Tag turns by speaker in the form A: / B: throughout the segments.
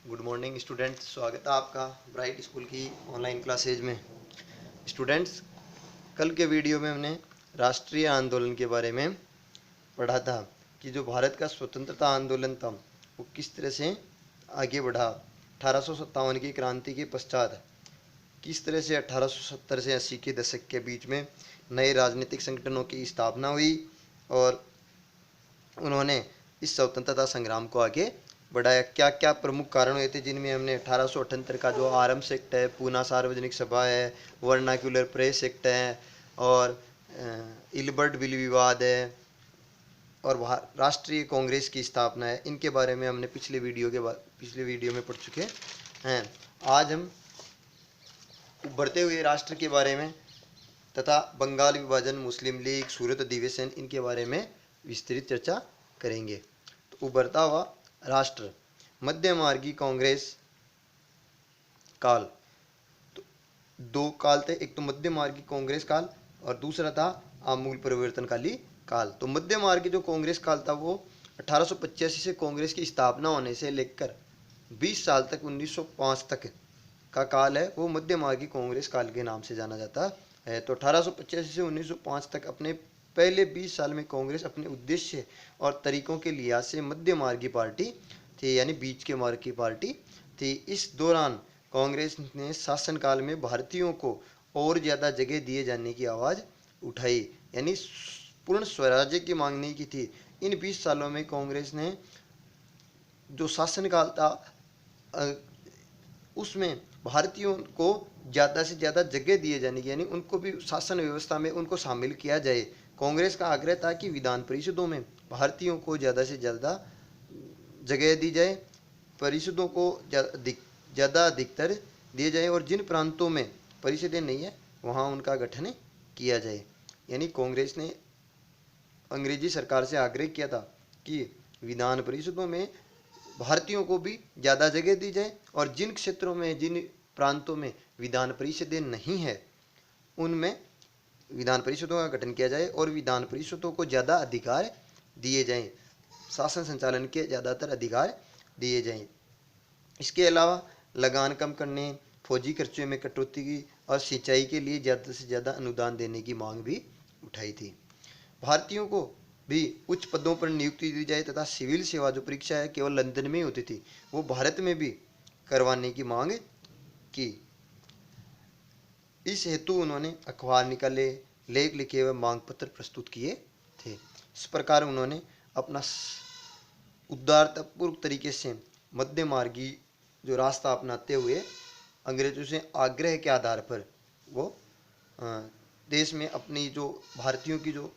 A: Good morning student, स्वागत है आपका ब्राइट स्कूल की ऑनलाइन क्लासेज में। स्टूडेंट्स, कल के वीडियो में हमने राष्ट्रीय आंदोलन के बारे में पढ़ा था कि जो भारत का स्वतंत्रता आंदोलन था वो किस तरह से आगे बढ़ा। 1857 की क्रांति के पश्चात किस तरह से 1870 से 80 के दशक के बीच में नए राजनीतिक संगठनों की स्थापना हुई और उन्होंने इस स्वतंत्रता संग्राम को आगे बढ़ाया। क्या क्या प्रमुख कारण हुए थे, जिनमें हमने 1878 का जो आरम्स एक्ट है, पूना सार्वजनिक सभा है, वर्नाक्यूलर प्रेस एक्ट है और इल्बर्ट बिल विवाद है और राष्ट्रीय कांग्रेस की स्थापना है। इनके बारे में हमने पिछले वीडियो में पढ़ चुके हैं। आज हम उभरते हुए राष्ट्र के बारे में तथा बंगाल विभाजन, मुस्लिम लीग, सूरत अधिवेशन, इनके बारे में विस्तृत चर्चा करेंगे। तो उभरता हुआ राष्ट्र, मध्यमार्गी कांग्रेस काल। तो दो काल थे, एक तो मध्यमार्गी कांग्रेस काल और दूसरा था आमूल परिवर्तनकाली काल। तो मध्यमार्गी जो कांग्रेस काल था वो 1885 से कांग्रेस की स्थापना होने से लेकर 20 साल तक 1905 तक का काल है, वो मध्यमार्गी कांग्रेस काल के नाम से जाना जाता है। तो 1885 से 1905 तक अपने पहले 20 साल में कांग्रेस अपने उद्देश्य और तरीकों के लिहाज से मध्यमार्गी पार्टी थी, यानी बीच के मार्ग की पार्टी थी। इस दौरान कांग्रेस ने शासनकाल में भारतीयों को और ज़्यादा जगह दिए जाने की आवाज़ उठाई, यानी पूर्ण स्वराज्य की मांगने की थी। इन 20 सालों में कांग्रेस ने जो शासनकाल था उसमें भारतीयों को ज़्यादा से ज़्यादा जगह दिए जाने की, यानी उनको भी शासन व्यवस्था में उनको शामिल किया जाए। कांग्रेस का आग्रह था कि विधान परिषदों में भारतीयों को ज़्यादा से ज़्यादा जगह दी जाए, परिषदों को ज़्यादा अधिकतर दिए जाए और जिन प्रांतों में परिषदें नहीं है वहाँ उनका गठन किया जाए। यानी कांग्रेस ने अंग्रेजी सरकार से आग्रह किया था कि विधान परिषदों में भारतीयों को भी ज़्यादा जगह दी जाए और जिन क्षेत्रों में, जिन प्रांतों में विधान परिषदें नहीं है उनमें विधान परिषदों का गठन किया जाए और विधान परिषदों को ज़्यादा अधिकार दिए जाएं, शासन संचालन के ज़्यादातर अधिकार दिए जाएं। इसके अलावा लगान कम करने, फौजी खर्चे में कटौती की और सिंचाई के लिए ज़्यादा से ज़्यादा अनुदान देने की मांग भी उठाई थी। भारतीयों को भी उच्च पदों पर नियुक्ति दी जाए तथा सिविल सेवा जो परीक्षा है केवल लंदन में ही होती थी, वो भारत में भी करवाने की मांग की। इस हेतु उन्होंने अखबार निकाले, लेख लिखे व मांग पत्र प्रस्तुत किए थे। इस प्रकार उन्होंने अपना उदारतापूर्वक तरीके से मध्य मार्गी जो रास्ता अपनाते हुए अंग्रेजों से आग्रह के आधार पर वो देश में अपनी जो भारतीयों की जो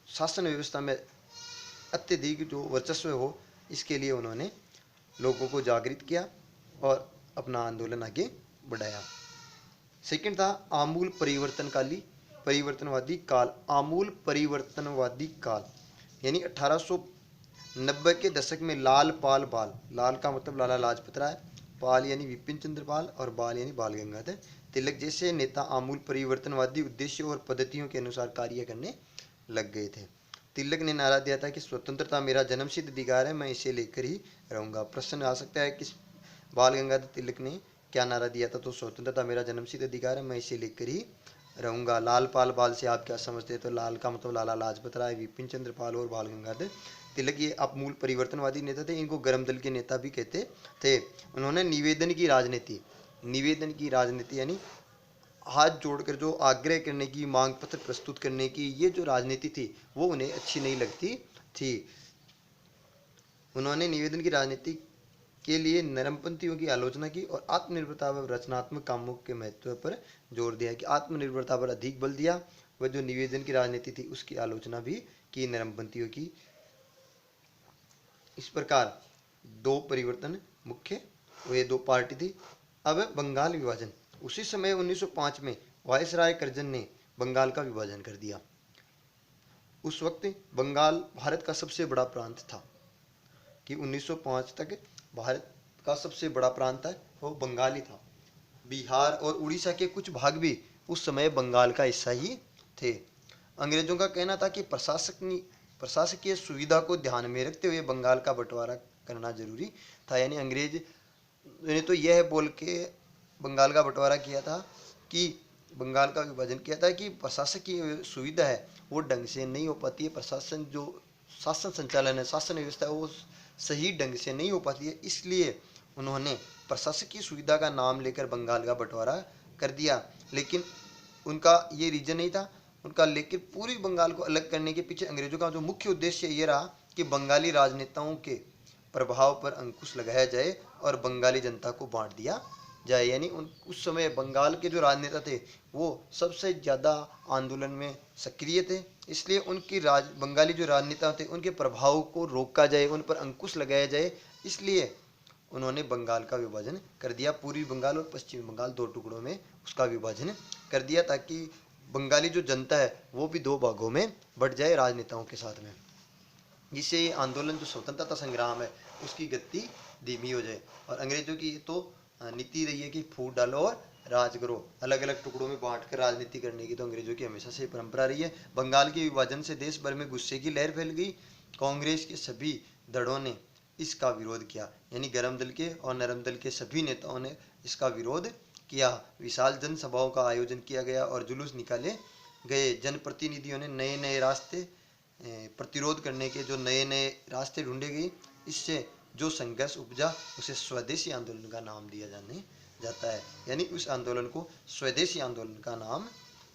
A: शासन व्यवस्था में अत्यधिक जो वर्चस्व हो, इसके लिए उन्होंने लोगों को जागृत किया और अपना आंदोलन आगे बढ़ाया। सेकंड था आमूल परिवर्तनवादी काल। आमूल परिवर्तनवादी काल यानी 1890 के दशक में लाल पाल बाल, लाल का मतलब लाला लाजपत राय, पाल यानी विपिन चंद्र पाल और बाल यानी बाल गंगाधर तिलक जैसे नेता आमूल परिवर्तनवादी उद्देश्यों और पद्धतियों के अनुसार कार्य करने लग गए थे। तिलक ने नारा दिया था कि स्वतंत्रता मेरा जन्मसिद्ध अधिकार है, मैं इसे लेकर ही रहूंगा। प्रश्न आ सकता है कि बाल गंगाधर तिलक ने क्या नारा दिया था? तो स्वतंत्रता मेरा जन्मसिद्ध अधिकार है, मैं इसे लेकर ही रहूंगा। लाल पाल बाल से आप क्या समझते हैं? तो लाल का मतलब लाला लाजपत राय, विपिन चंद्र पाल और बाल गंगाधर तिलक ये आमूल परिवर्तनवादी नेता थे। इनको गर्म दल के नेता भी कहते थे। उन्होंने निवेदन की राजनीति यानी हाथ जोड़कर जो आग्रह करने की, मांग पत्र प्रस्तुत करने की, ये जो राजनीति थी वो उन्हें अच्छी नहीं लगती थी। उन्होंने निवेदन की राजनीति के लिए नरमपंथियों की आलोचना की और आत्मनिर्भरता व रचनात्मक कामों के महत्व पर जोर दिया कि आत्मनिर्भरता पर अधिक बल दिया। वह जो निवेदन की राजनीति थी उसकी आलोचना भी की नरमपंथियों की। इस प्रकार दो परिवर्तन मुख्य हुए, दो पार्टी थी। अब बंगाल विभाजन। उसी समय 1905 में वायसराय करजन ने बंगाल का विभाजन कर दिया। उस वक्त बंगाल भारत का सबसे बड़ा प्रांत था कि 1905 तक भारत का सबसे बड़ा प्रांत है वो बंगाल ही था। बिहार और उड़ीसा के कुछ भाग भी उस समय बंगाल का हिस्सा ही थे। अंग्रेजों का कहना था कि प्रशासकीय सुविधा को ध्यान में रखते हुए बंगाल का बंटवारा करना जरूरी था। यानी अंग्रेज ने तो यह बोल के बंगाल का बंटवारा किया था कि बंगाल का विभाजन किया था कि प्रशासकीय सुविधा है वो ढंग से नहीं हो पाती है, प्रशासन जो शासन संचालन है, शासन व्यवस्था है, वो सही ढंग से नहीं हो पाती है, इसलिए उन्होंने प्रशासकीय सुविधा का नाम लेकर बंगाल का बंटवारा कर दिया। लेकिन उनका ये रीजन नहीं था उनका, लेकिन पूरी बंगाल को अलग करने के पीछे अंग्रेजों का जो मुख्य उद्देश्य ये रहा कि बंगाली राजनेताओं के प्रभाव पर अंकुश लगाया जाए और बंगाली जनता को बांट दिया जाए। यानी उस समय बंगाल के जो राजनेता थे वो सबसे ज़्यादा आंदोलन में सक्रिय थे, इसलिए उनकी बंगाली जो राजनेता थे उनके प्रभाव को रोका जाए, उन पर अंकुश लगाया जाए, इसलिए उन्होंने बंगाल का विभाजन कर दिया। पूर्वी बंगाल और पश्चिमी बंगाल दो टुकड़ों में उसका विभाजन कर दिया ताकि बंगाली जो जनता है वो भी दो भागों में बट जाए राजनेताओं के साथ में, जिससे ये आंदोलन जो स्वतंत्रता संग्राम है उसकी गति धीमी हो जाए। और अंग्रेजों की तो नीति रही है कि फूट डालो और राज करो, अलग अलग टुकड़ों में बांट कर राजनीति करने की तो अंग्रेजों की हमेशा से परंपरा रही है। बंगाल के विभाजन से देश भर में गुस्से की लहर फैल गई। कांग्रेस के सभी दलों ने इसका विरोध किया, यानी गर्म दल के और नरम दल के सभी नेताओं ने इसका विरोध किया। विशाल जनसभाओं का आयोजन किया गया और जुलूस निकाले गए। जनप्रतिनिधियों ने नए नए रास्ते प्रतिरोध करने के जो नए नए रास्ते ढूंढे गए, इससे जो संघर्ष उपजा उसे स्वदेशी आंदोलन का नाम दिया जाने जाता है। यानी उस आंदोलन को स्वदेशी आंदोलन का नाम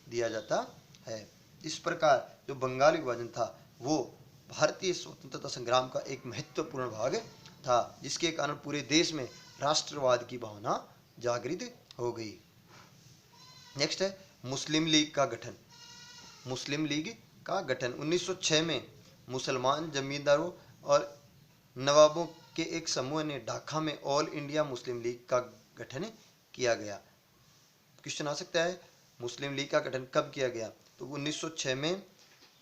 A: दिया जाता है। इस प्रकार जो बंगाल विभाजन था वो भारतीय स्वतंत्रता संग्राम का एक महत्वपूर्ण भाग था, जिसके कारण पूरे देश में राष्ट्रवाद की भावना जागृत हो गई। नेक्स्ट है मुस्लिम लीग का गठन। मुस्लिम लीग का गठन 1906 में मुसलमान जमींदारों और नवाबों के एक समूह ने ढाका में ऑल इंडिया मुस्लिम लीग का गठन किया गया। क्वेश्चन आ सकता है मुस्लिम लीग का गठन कब किया गया, तो 1906 में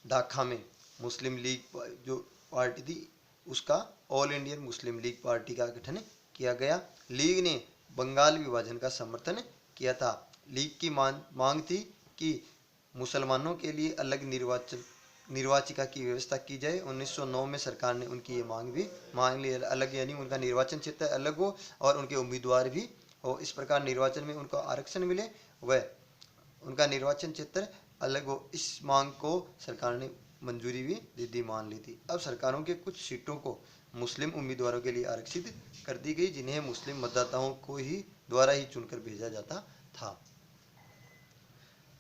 A: ढाका में मुस्लिम लीग जो पार्टी थी उसका all Indian Muslim league party का गठन किया गया। लीग ने बंगाल विभाजन का समर्थन किया था। लीग की मांग थी कि मुसलमानों के लिए अलग निर्वाचिका की व्यवस्था की जाए। 1909 में सरकार ने उनकी ये मांग भी मान ली, अलग यानी उनका निर्वाचन क्षेत्र अलग हो और उनके उम्मीदवार भी हो, इस प्रकार निर्वाचन में उनको आरक्षण मिले व उनका निर्वाचन क्षेत्र अलग हो, इस मांग को सरकार ने मंजूरी भी दे दी, मान ली थी। अब सरकारों के कुछ सीटों को मुस्लिम उम्मीदवारों के लिए आरक्षित कर दी गई, जिन्हें मुस्लिम मतदाताओं को ही द्वारा ही चुनकर भेजा जाता था।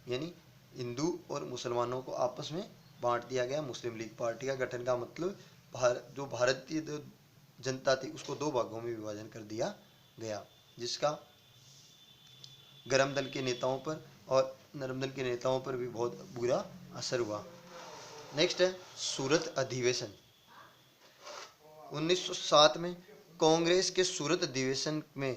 A: यानी हिंदू और मुसलमानों को आपस में बांट दिया गया। मुस्लिम लीग पार्टी का गठन का मतलब जो भारतीय जनता थी उसको दो भागों में विभाजन कर दिया गया, जिसका गरम दल के नेताओं पर और नरम दल के नेताओं पर भी बहुत बुरा असर हुआ। नेक्स्ट है सूरत अधिवेशन। 1907 में कांग्रेस के सूरत अधिवेशन में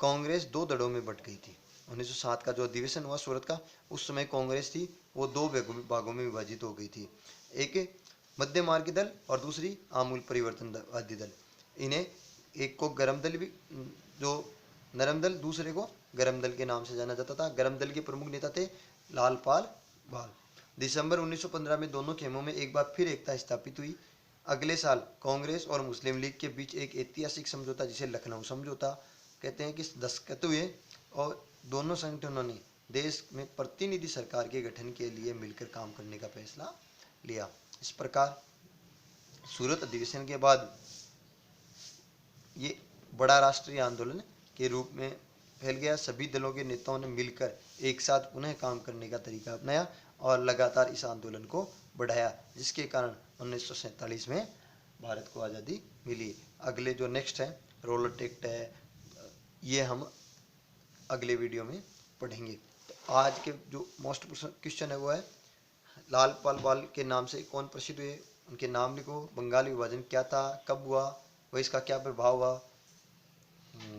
A: कांग्रेस दो दलों में बट गई थी। 1907 का जो अधिवेशन हुआ सूरत का, उस समय कांग्रेस थी वो दो भागों में विभाजित हो गई थी, एक मध्य मार्गी दल और दूसरी आमूल परिवर्तनवादी दल। इन्हें एक को गरम दल भी जो नरम दल, दूसरे को गरम दल के नाम से जाना जाता था। गरम दल के प्रमुख नेता थे लालपाल बाल। दिसंबर 1915 में दोनों खेमों में एक बार फिर एकता स्थापित हुई। अगले साल कांग्रेस और मुस्लिम लीग के बीच एक ऐतिहासिक समझौता जिसे लखनऊ समझौता कहते हैं कि दस्तखत हुए और दोनों संगठनों ने देश में प्रतिनिधि सरकार के गठन के लिए मिलकर काम करने का फैसला लिया। इस प्रकार सूरत अधिवेशन के बाद ये बड़ा राष्ट्रीय आंदोलन के रूप में फैल गया। सभी दलों के नेताओं ने मिलकर एक साथ पुनः काम करने का तरीका अपनाया और लगातार इस आंदोलन को बढ़ाया, जिसके कारण 1947 में भारत को आज़ादी मिली। अगले जो नेक्स्ट है रोलर एक्ट है, ये हम अगले वीडियो में पढ़ेंगे। तो आज के जो मोस्ट क्वेश्चन है वो है लालपाल बाल के नाम से कौन प्रसिद्ध हुए, उनके नाम लिखो। बंगाल विभाजन क्या था, कब हुआ, वह इसका क्या प्रभाव हुआ,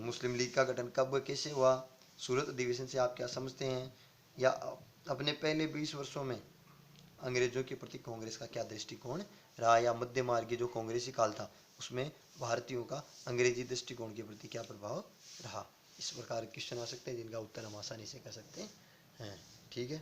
A: मुस्लिम लीग का गठन कब कैसे हुआ, सूरत अधिवेशन से आप क्या समझते हैं, या अपने पहले 20 वर्षों में अंग्रेजों के प्रति कांग्रेस का क्या दृष्टिकोण रहा, या मध्य मार्गी जो कांग्रेसी काल था उसमें भारतीयों का अंग्रेजी दृष्टिकोण के प्रति क्या प्रभाव रहा। इस प्रकार क्वेश्चन आ सकते हैं जिनका उत्तर हम आसानी से कर सकते हैं। ठीक है।